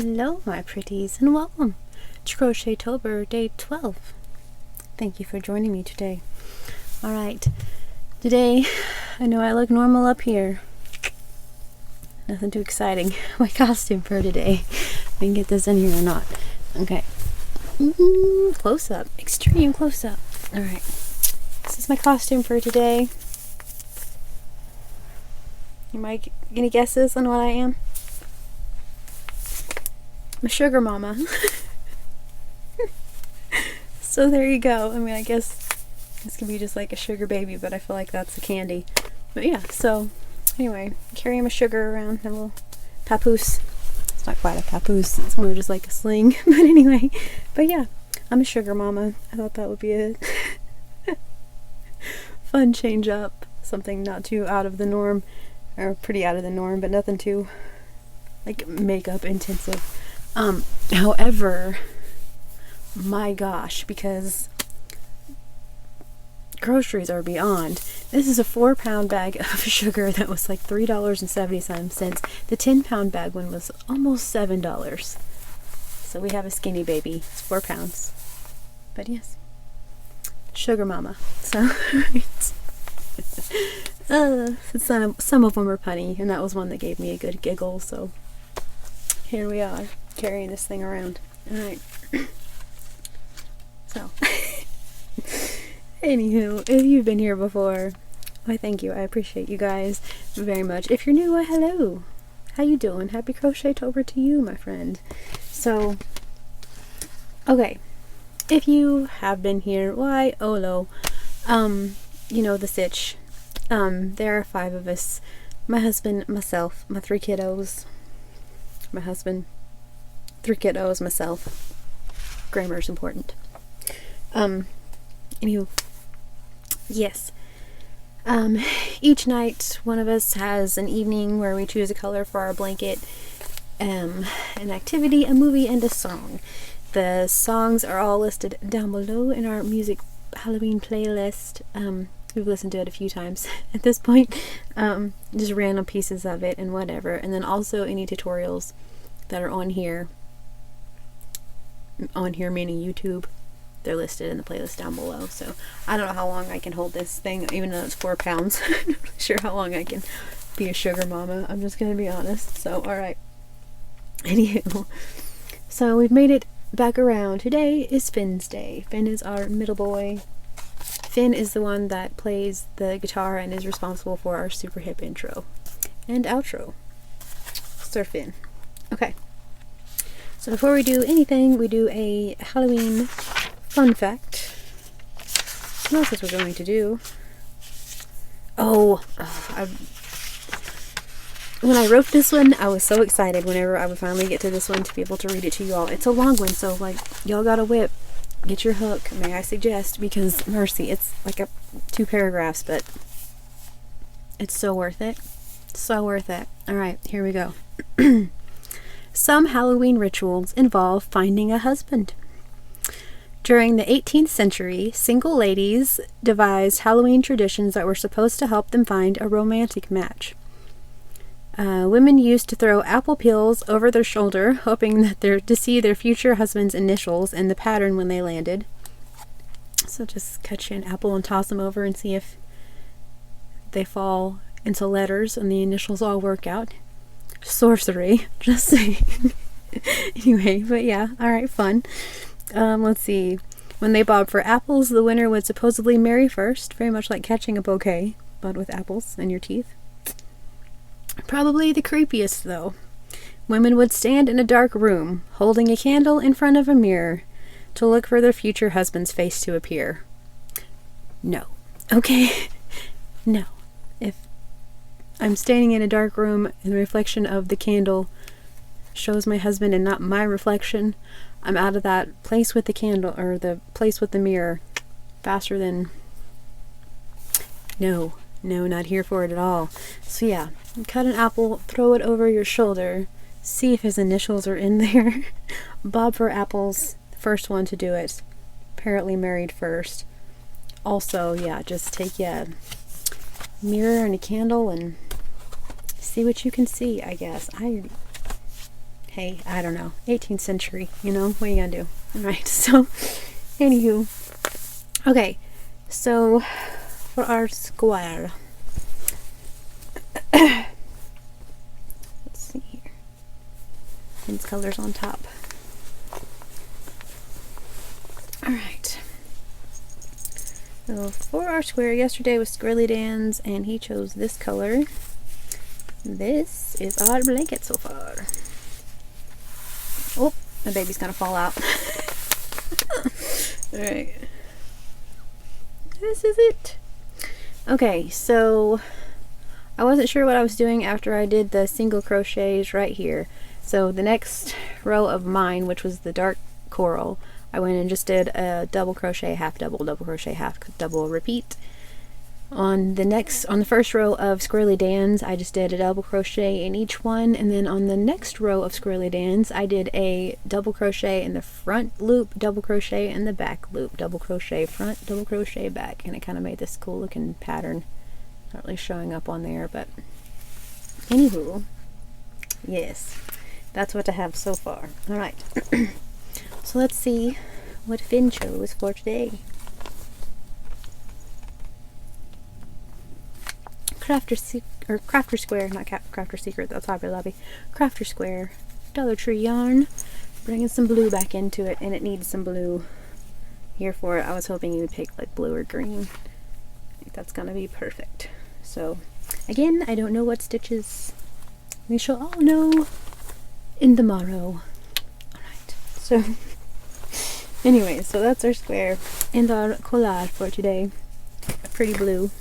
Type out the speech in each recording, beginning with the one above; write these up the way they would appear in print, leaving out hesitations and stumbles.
Hello my pretties and welcome to Crochetober day 12. Thank you for joining me today. Alright, today I know I look normal up here. Nothing too exciting. My costume for today. We can get this in here or not. Okay. Close up. Extreme close up. Alright. This is my costume for today. You might get any guesses on what I am? I'm a sugar mama. So there you go. I mean, I guess this could be just like a sugar baby, but I feel like that's a candy. But yeah, so anyway, carrying my sugar around, a little papoose. It's not quite a papoose, it's more just like a sling. But anyway, but yeah, I'm a sugar mama. I thought that would be a fun change up. Something not too out of the norm, or pretty out of the norm, but nothing too like makeup intensive. However, my gosh, because groceries are beyond. This is a 4-pound bag of sugar that was like $3.70. The 10-pound bag one was almost $7. So we have a skinny baby. It's 4 pounds. But yes, sugar mama. So, some of them are punny, and that was one that gave me a good giggle. So here we are, carrying this thing around. Alright. So, anywho, if you've been here before, why thank you. I appreciate you guys very much. If you're new, why hello. How you doing? Happy Crochetober to you, my friend. So, okay. If you have been here, why olo. You know the sitch. There are 5 of us. My husband, myself, my 3 kiddos. My husband, 3 kiddos, myself. Grammar is important. Anywho, yes. Each night, one of us has an evening where we choose a color for our blanket, an activity, a movie, and a song. The songs are all listed down below in our music Halloween playlist. We've listened to it a few times at this point. Just random pieces of it and whatever. And then also any tutorials that are on here. On here meaning YouTube. They're listed in the playlist down below. So I don't know how long I can hold this thing, even though it's 4 pounds. I'm not really sure how long I can be a sugar mama. I'm just gonna be honest. So alright. Anywho. So we've made it back around. Today is Finn's day. Finn is our middle boy. Finn is the one that plays the guitar and is responsible for our super hip intro and outro. Sir Finn. Okay. So before we do anything, we do a Halloween fun fact. What else we're going to do? When I wrote this one, I was so excited whenever I would finally get to this one to be able to read it to you all. It's a long one, so like y'all got a whip. Get your hook, may I suggest, because mercy, it's like 2 paragraphs, but it's so worth it. So worth it. Alright, here we go. Some Halloween rituals involve finding a husband. During the 18th century, single ladies devised Halloween traditions that were supposed to help them find a romantic match. Women used to throw apple peels over their shoulder, hoping that to see their future husband's initials and the pattern when they landed. So just cut you an apple and toss them over and see if they fall into letters and the initials all work out. Sorcery, just saying. Anyway, but yeah, alright, fun. Let's see. When they bobbed for apples, the winner would supposedly marry first, very much like catching a bouquet, but with apples in your teeth. Probably the creepiest, though. Women would stand in a dark room, holding a candle in front of a mirror, to look for their future husband's face to appear. No. Okay? No. If I'm standing in a dark room and the reflection of the candle shows my husband and not my reflection, I'm out of that place with the candle, or the place with the mirror, faster than... No, not here for it at all. So yeah, cut an apple, throw it over your shoulder, see if his initials are in there. Bob for apples, first one to do it. Apparently married first. Also, yeah, just take a mirror and a candle and see what you can see, I guess. hey, I don't know, 18th century, you know, what are you gonna do? Alright, so, anywho, okay, so, for our square, let's see here, these colors on top. Alright, so for our square, yesterday was Squirrely Dan's, and he chose this color. This is our blanket so far. Oh, my baby's gonna fall out. Alright. This is it. Okay, so I wasn't sure what I was doing after I did the single crochets right here. So the next row of mine, which was the dark coral, I went and just did a double crochet, half double, double crochet, half double, repeat. On the first row of Squirrely Dan's, I just did a double crochet in each one, and then on the next row of Squirrely Dan's, I did a double crochet in the front loop, double crochet in the back loop, double crochet front, double crochet back, and it kind of made this cool looking pattern. Not really showing up on there, but anywho, yes, that's what I have so far. Alright, so let's see what Finn chose for today. Crafter Square, not Crafter Secret, that's Hobby Lobby. Crafter Square, Dollar Tree yarn. Bringing some blue back into it, and it needs some blue here for it. I was hoping you would pick like blue or green. I think that's gonna be perfect. So, again, I don't know what stitches. We shall all know in the morrow. Alright, so anyway, so that's our square and our collage for today. A pretty blue.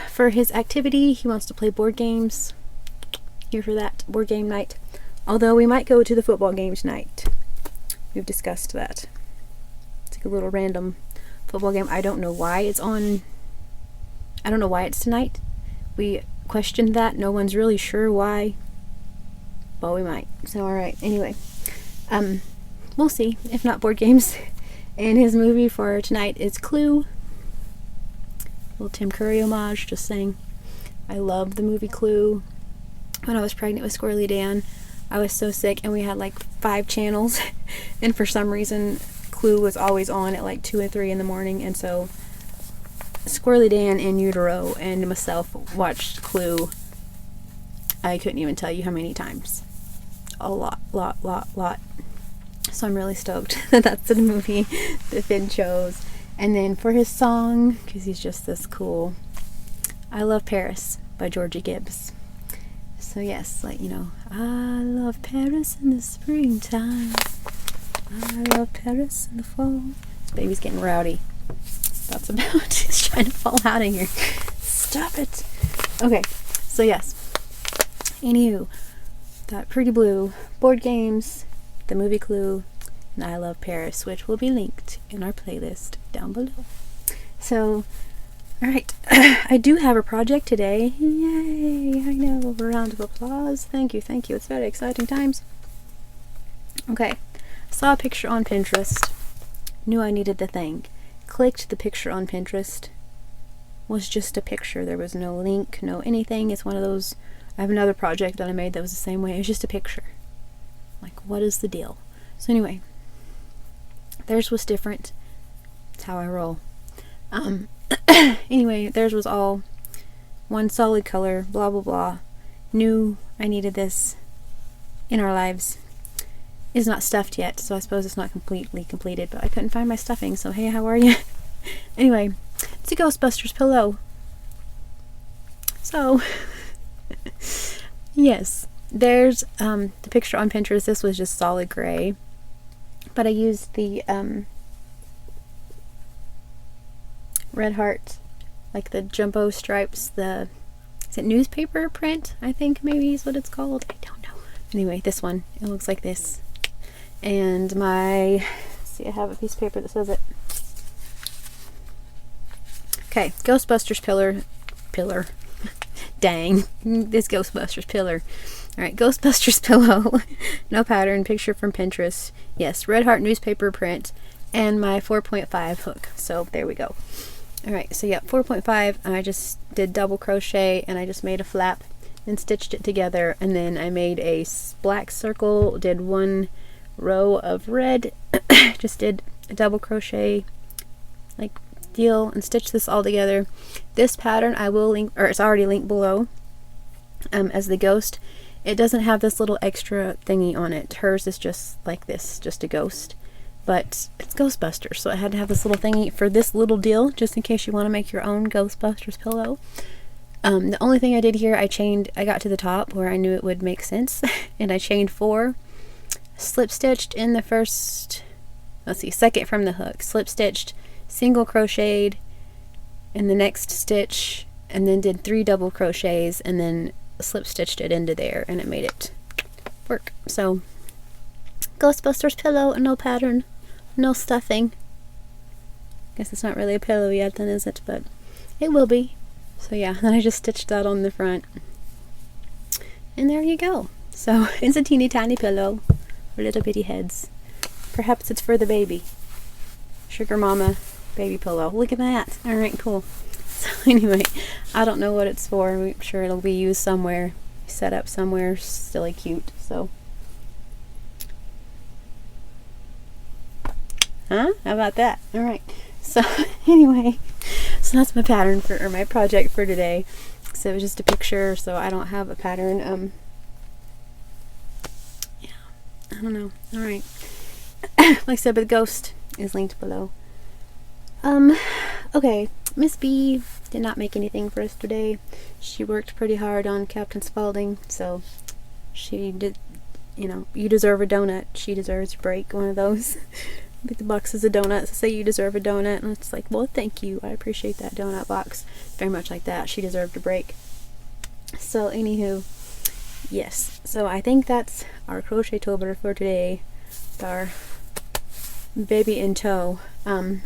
For his activity, he wants to play board games. Here for that, board game night. Although we might go to the football game tonight. We've discussed that. It's like a little random football game. I don't know why it's on. I don't know why it's tonight. We questioned that. No one's really sure why. But we might. So alright, anyway. We'll see. If not board games. And his movie for tonight is Clue. Little Tim Curry homage, just saying. I love the movie Clue. When I was pregnant with Squirrely Dan, I was so sick, and we had like 5 channels, and for some reason Clue was always on at like 2 and 3 in the morning, and so Squirrely Dan in utero and myself watched Clue. I couldn't even tell you how many times. A lot. So I'm really stoked that that's the movie that Finn chose. And then for his song, because he's just this cool, I Love Paris by Georgia Gibbs. So yes, like, you know, I love Paris in the springtime. I love Paris in the fall. This baby's getting rowdy. That's about he's trying to fall out of here. Stop it. Okay, so yes. Anywho, that pretty blue, board games, the movie Clue, and I Love Paris, which will be linked in our playlist down below. So, alright, I do have a project today. Yay! I know, a round of applause. Thank you. It's very exciting times. Okay, saw a picture on Pinterest, knew I needed the thing. Clicked the picture on Pinterest. Was just a picture. There was no link, no anything. It's one of those. I have another project that I made that was the same way. It was just a picture. Like, what is the deal? So anyway, theirs was different. That's how I roll. Anyway, theirs was all one solid color, blah blah blah. Knew I needed this in our lives. Is not stuffed yet, so I suppose it's not completely completed, but I couldn't find my stuffing, so hey, how are you? Anyway, it's a Ghostbusters pillow. So, yes, there's the picture on Pinterest. This was just solid gray, but I used the red heart, like the jumbo stripes, is it newspaper print, I think maybe is what it's called. I don't know. Anyway, this one, it looks like this. And let's see, I have a piece of paper that says it. Okay, Ghostbusters Pillar. Dang, this Ghostbusters Pillar. Alright, Ghostbusters Pillow. No pattern, picture from Pinterest. Yes, red heart newspaper print. And my 4.5 hook. So, there we go. Alright, so yeah, 4.5, and I just did double crochet, and I just made a flap. and stitched it together, and then I made a black circle, did one row of red, just did a double crochet like deal and stitched this all together. This pattern I will link, or it's already linked below, as the ghost. It doesn't have this little extra thingy on it. Hers is just like this, just a ghost. But it's Ghostbusters, so I had to have this little thingy for this little deal, just in case you want to make your own Ghostbusters pillow. The only thing I did here, I got to the top where I knew it would make sense, and I chained 4, slip stitched in the first, second from the hook, slip stitched, single crocheted in the next stitch, and then did 3 double crochets, and then slip stitched it into there, and it made it work. So, Ghostbusters pillow, no pattern, no stuffing. Guess it's not really a pillow yet then, is it? But it will be. So yeah, then I just stitched that on the front. And there you go. So it's a teeny tiny pillow for little bitty heads. Perhaps it's for the baby. Sugar mama baby pillow. Look at that. Alright, cool. So anyway, I don't know what it's for. I'm sure it'll be used somewhere. Set up somewhere silly cute. So huh? How about that? Alright. So anyway, so that's my pattern for, or my project for today. So it was just a picture, so I don't have a pattern. Yeah, I don't know. Alright. Like I said, but the ghost is linked below. Okay. Miss B did not make anything for us today. She worked pretty hard on Captain Spaulding, so she did, you know, you deserve a donut. She deserves a break, one of those. Like the boxes of donuts, say you deserve a donut, and it's like, well, thank you, I appreciate that donut box. Very much like that. She deserved a break. So, anywho, yes. So I think that's our Crochetober for today. With our baby in tow. I'm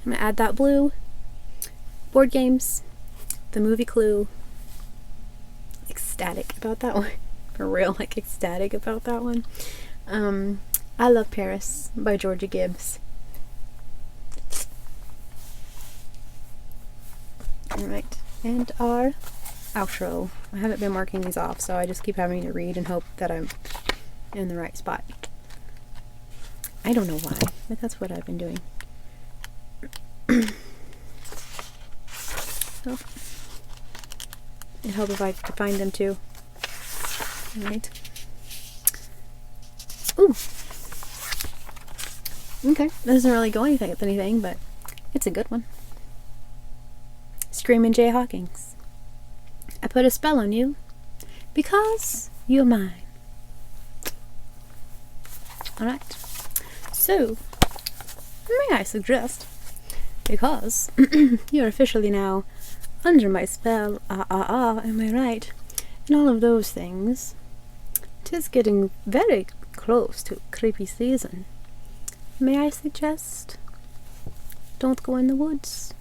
gonna add that blue. Board games. The movie Clue. Ecstatic about that one. For real, like ecstatic about that one. I Love Paris by Georgia Gibbs. Alright, and our outro. I haven't been marking these off, so I just keep having to read and hope that I'm in the right spot. I don't know why, but that's what I've been doing. So, I hope if I could find them too. Alright. Ooh! Okay, that doesn't really go anything with anything, but it's a good one. Screamin' Jay Hawkins. I put a spell on you because you're mine. Alright. So, may I suggest, because you're officially now under my spell, am I right? And all of those things. 'Tis getting very close to creepy season. May I suggest, don't go in the woods.